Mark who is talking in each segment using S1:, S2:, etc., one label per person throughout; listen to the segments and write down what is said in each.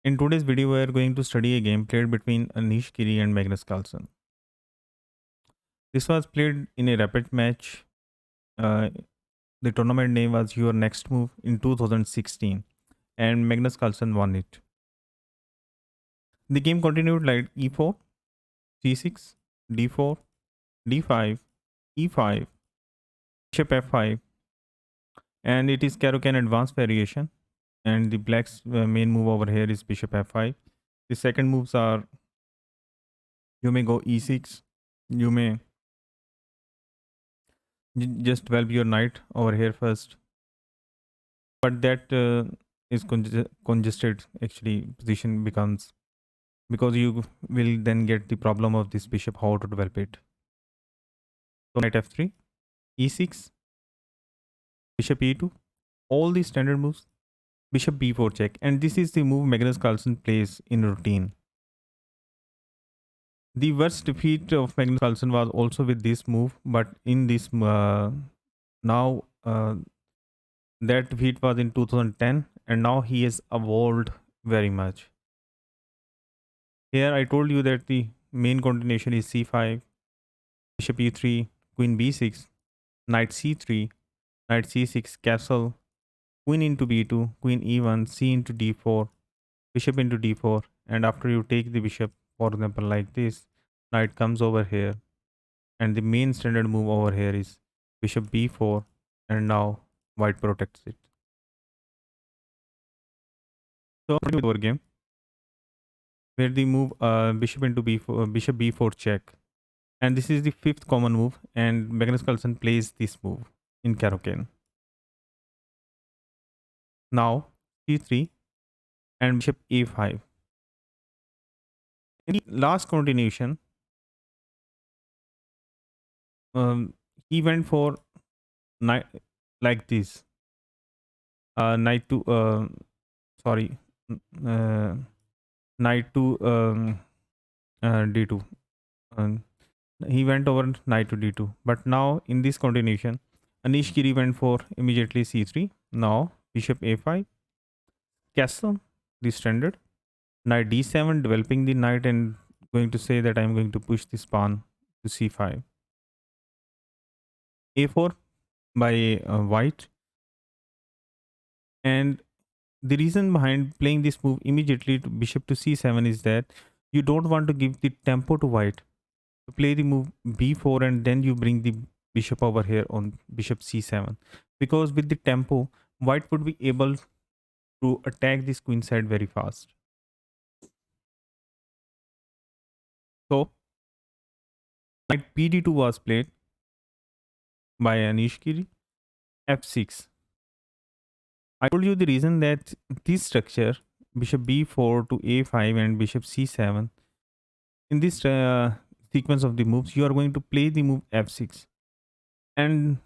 S1: In today's video, we are going to study a game played between Anish Giri and Magnus Carlsen. This was played in a rapid match. Uh, the tournament name was Your Next Move in 2016, and Magnus Carlsen won it. The game continued like e4, c6, d4, d5, e5, bishop f5, and it is Caro-Kann advanced variation. And the black's main move over here is bishop f5. The second moves are you may go e6, you may just develop your knight over here first, but that is congested actually position becomes, because you will then get the problem of this bishop how to develop it. So knight f3, e6, bishop e2, all the standard moves, bishop b4 check, and this is the move Magnus Carlsen plays in routine. The worst defeat of Magnus Carlsen was also with this move, but in this now that defeat was in 2010, and now he has evolved very much. Here I told you that the main continuation is c5, bishop e3, queen b6, knight c3, knight c6, castle, queen into b2, queen e1, c into d4, bishop into d4, and after you take the bishop, for example like this, knight comes over here, and the main standard move over here is bishop b4, and now white protects it. So our game where the move bishop into b4, bishop b4 check, and this is the fifth common move, and Magnus Carlsen plays this move in Caro-Kann. Now c3 and bishop a5. In the last continuation, he went for knight like this, knight to sorry, knight to d2. He went over knight to d2, but now in this continuation, Anish Giri went for immediately c3. Now bishop a5, castle, the standard, knight d7, developing the knight and going to say that I'm going to push this pawn to c5. a4 by white, and the reason behind playing this move immediately to bishop to c7 is that you don't want to give the tempo to white to play the move b4, and then you bring the bishop over here on bishop c7, because with the tempo white would be able to attack this queen side very fast. So knight pd2 was played by Anish Giri. f6. I told you the reason that this structure bishop b4 to a5 and bishop c7, in this sequence of the moves you are going to play the move f6, and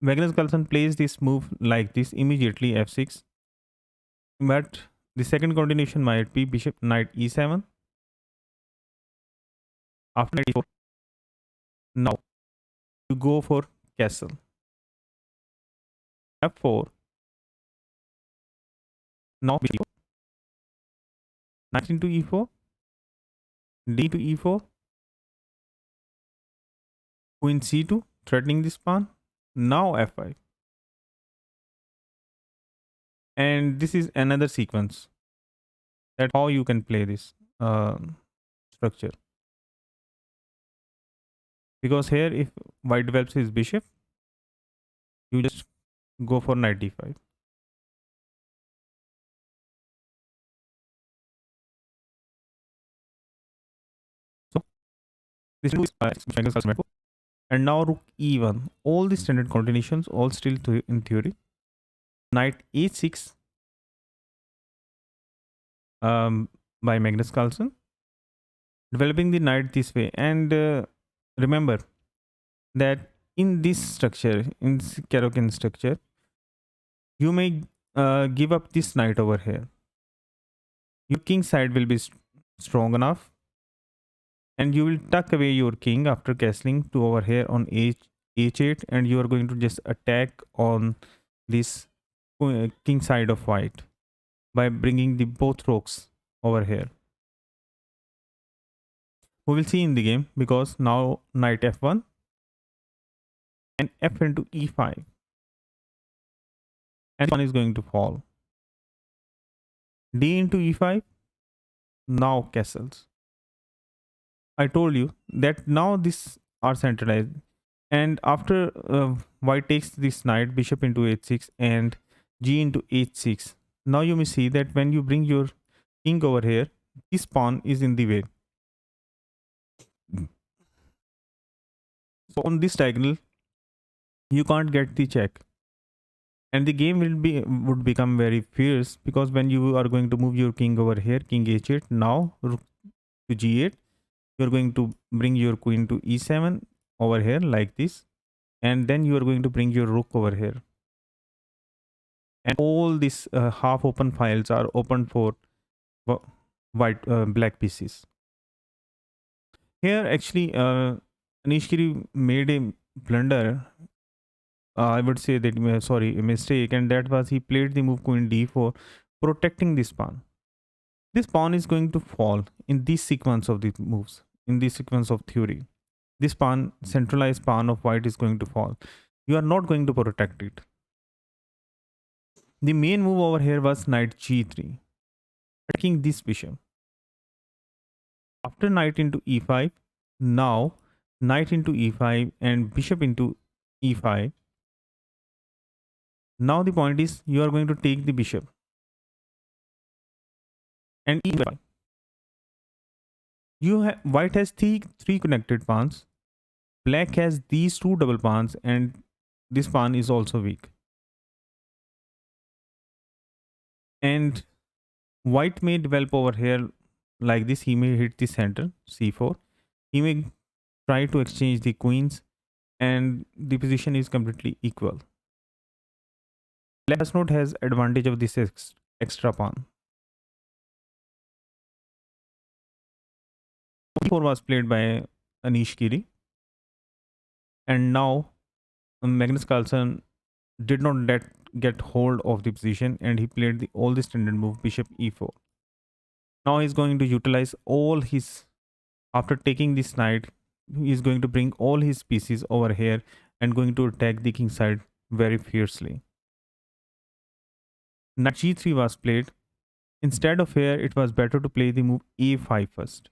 S1: Magnus Carlsen plays this move like this immediately f6, but the second continuation might be bishop knight e7 after knight e4. Now you go for castle, f4, now bishop e4, knight into e4, d to e4, queen c2, threatening this pawn, now f5, and this is another sequence that how you can play this structure, because here if white develops his bishop you just go for knight d5. So this is and now rook e1, all the standard continuations, all still in theory. Knight a6 by Magnus Carlsen, developing the knight this way, and remember that in this structure, in this Caro-Kann structure, you may give up this knight over here. Your king side will be strong enough, and you will tuck away your king after castling to over here on h8, and you are going to just attack on this king side of white by bringing the both rooks over here. We will see in the game because now knight f1 and f into e5 and one is going to fall. D into e5, now castles. I told you that now this are centralized, and after white takes this knight, bishop into h6 and g into h6. Now you may see that when you bring your king over here, this pawn is in the way. So on this diagonal, you can't get the check, and the game would become very fierce because when you are going to move your king over here, king h8, now rook to g8, you're going to bring your queen to e7 over here like this, and then you are going to bring your rook over here, and all these half open files are open for white black pieces. Here actually Anish Giri made a blunder, I would say that sorry, a mistake, and that was he played the move queen d4, protecting this pawn. This pawn is going to fall in this sequence of the moves, in this sequence of theory. This pawn, centralized pawn of white, is going to fall. You are not going to protect it. The main move over here was knight g3, attacking this bishop. After knight into e5, now knight into e5 and bishop into e5. Now the point is you are going to take the bishop and e5. White has three connected pawns. Black has these two double pawns, and this pawn is also weak. And white may develop over here like this. He may hit the center, c4. He may try to exchange the queens, and the position is completely equal. Black node has advantage of this extra pawn. e4 was played by Anish Giri, and now Magnus Carlsen did not get hold of the position, and he played all the standard move bishop e4. Now he's going to utilize all his, after taking this knight, he is going to bring all his pieces over here and going to attack the king side very fiercely. Knight g3 was played. Instead of here, it was better to play the move a5 first,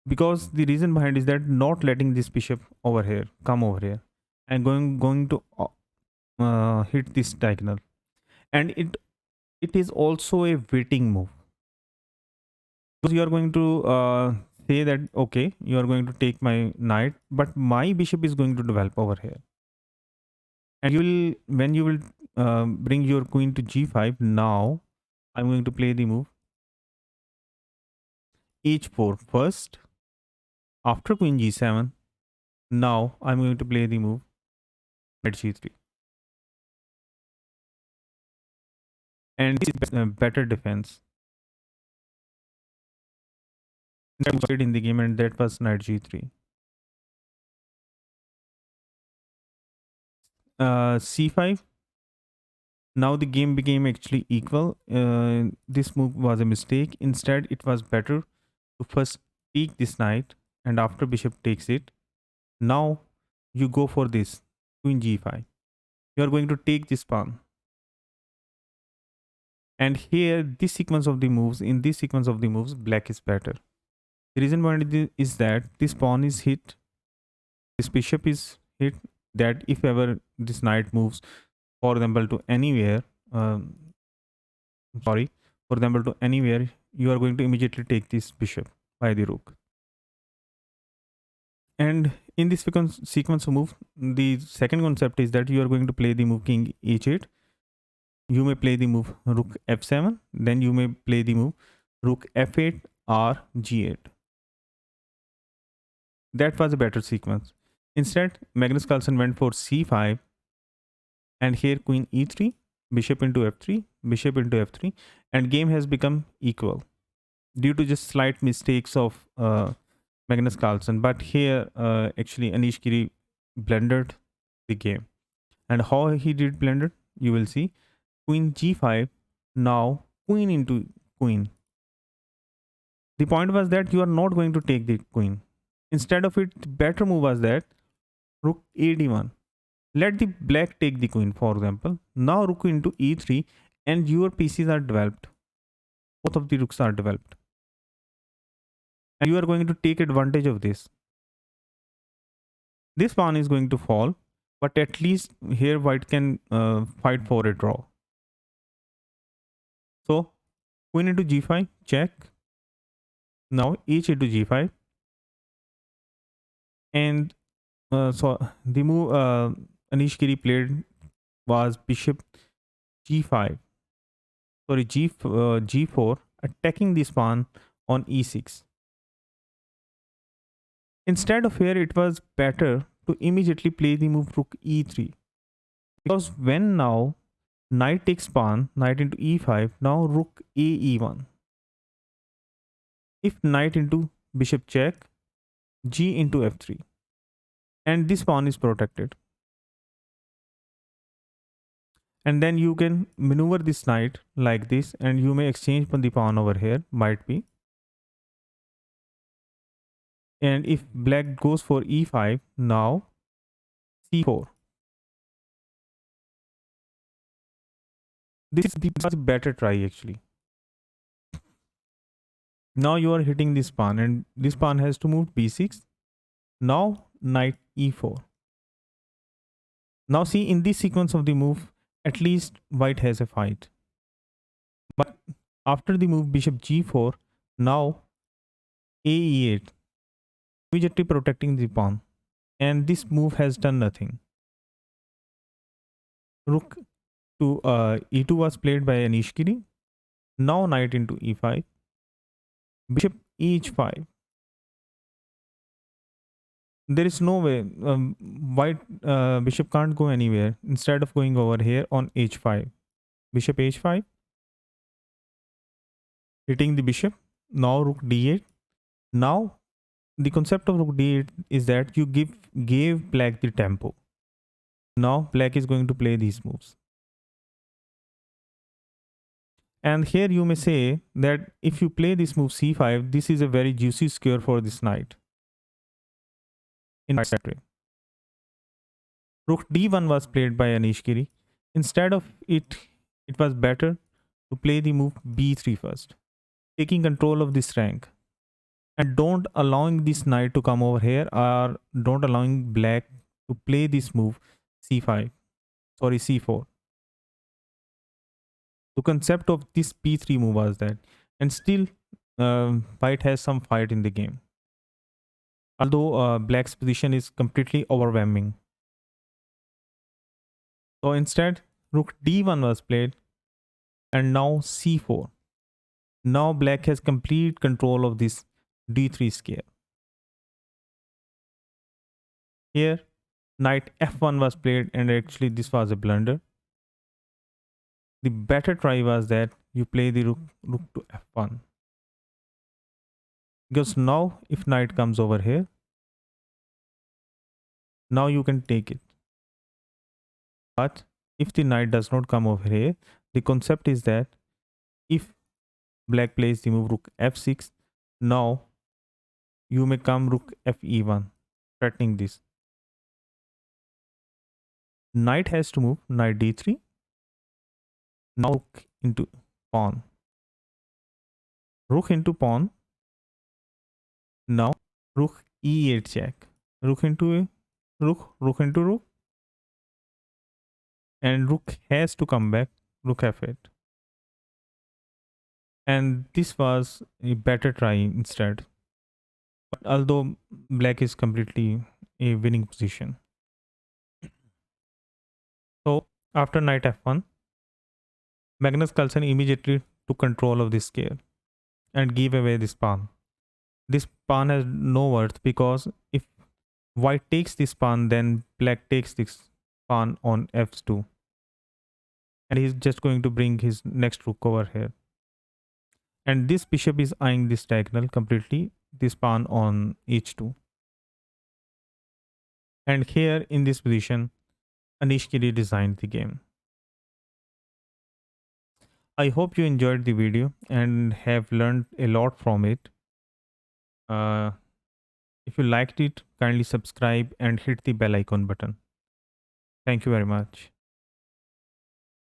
S1: because the reason behind is that not letting this bishop over here come over here and going to hit this diagonal, and it is also a waiting move, because you are going to say that okay, you are going to take my knight, but my bishop is going to develop over here, and you will, when you will bring your queen to g5, now I'm going to play the move h4 first. After queen g7, now I'm going to play the move knight g3, and this is better defense that played in the game, and that was knight g3. C5. Now the game became actually equal. This move was a mistake. Instead, it was better to first take this knight, and after bishop takes it, now you go for this queen g5. You are going to take this pawn, and here this sequence of the moves, in this sequence of the moves, black is better. The reason behind it is that this pawn is hit, this bishop is hit, that if ever this knight moves, for example, to anywhere, sorry, for example, to anywhere, you are going to immediately take this bishop by the rook. And in this sequence of move, the second concept is that you are going to play the move king h8. You may play the move rook f7. Then you may play the move rook f8 or g8. That was a better sequence. Instead, Magnus Carlsen went for c5, and here queen e3, bishop into f3, bishop into f3, and game has become equal due to just slight mistakes of Magnus Carlsen. But here actually Anish Giri blundered the game, and how he did blunder, you will see. Queen g5, now queen into queen. The point was that you are not going to take the queen. Instead of it, the better move was that rook a d1. Let the black take the queen, for example. Now rook into e3 and your pieces are developed. Both of the rooks are developed. And you are going to take advantage of this. This pawn is going to fall, but at least here white can fight for a draw. So queen into g5, check. Now h into g5. And so the move Anish Giri played was bishop g5. Sorry, g4, attacking this pawn on e6. Instead of here, it was better to immediately play the move rook e3. Because when now knight takes pawn, knight into e5, now rook a e1. If knight into bishop check, g into f3. And this pawn is protected. And then you can maneuver this knight like this, and you may exchange the pawn over here, might be. And if black goes for e5, now c4. This is the better try actually. Now you are hitting this pawn, and this pawn has to move b6. Now knight e4. Now see, in this sequence of the move, at least white has a fight. But after the move bishop g4, now a e8, immediately protecting the pawn. And this move has done nothing. Rook to e2 was played by Anish Giri. Now knight into e5. Bishop h5. There is no way. White bishop can't go anywhere. Instead of going over here on h5. Bishop h5. Hitting the bishop. Now rook d8. Now the concept of rook d8 is that you gave black the tempo. Now black is going to play these moves. And here you may say that if you play this move c5, this is a very juicy square for this knight. In my strategy, rook d1 was played by Anish Giri. Instead of it, it was better to play the move b3 first, taking control of this rank. And don't allowing this knight to come over here, or don't allowing black to play this move c5. Sorry, c4. The concept of this p3 move was that, and still white has some fight in the game, although black's position is completely overwhelming. So instead rook d1 was played, and now c4. Now black has complete control of this d3 square. Here knight f1 was played, and actually this was a blunder. The better try was that you play the rook to f1. Because now if knight comes over here, now you can take it. But if the knight does not come over here, the concept is that if black plays the move rook f6, now you may come rook fe1, threatening this. Knight has to move knight d3. Now rook into pawn. Rook into pawn. Now rook e8 check. Rook into rook, rook into rook. And rook has to come back, rook f8. And this was a better try instead. But although black is completely a winning position. So after knight f1, Magnus Carlsen immediately took control of this square and gave away this pawn. This pawn has no worth, because if white takes this pawn, then black takes this pawn on f2. And he's just going to bring his next rook over here. And this bishop is eyeing this diagonal completely, this pawn on h2. And here in this position, Anish Giri designed the game. I hope you enjoyed the video and have learned a lot from it. Uh, if you liked it, kindly subscribe and hit the bell icon button. Thank you very much.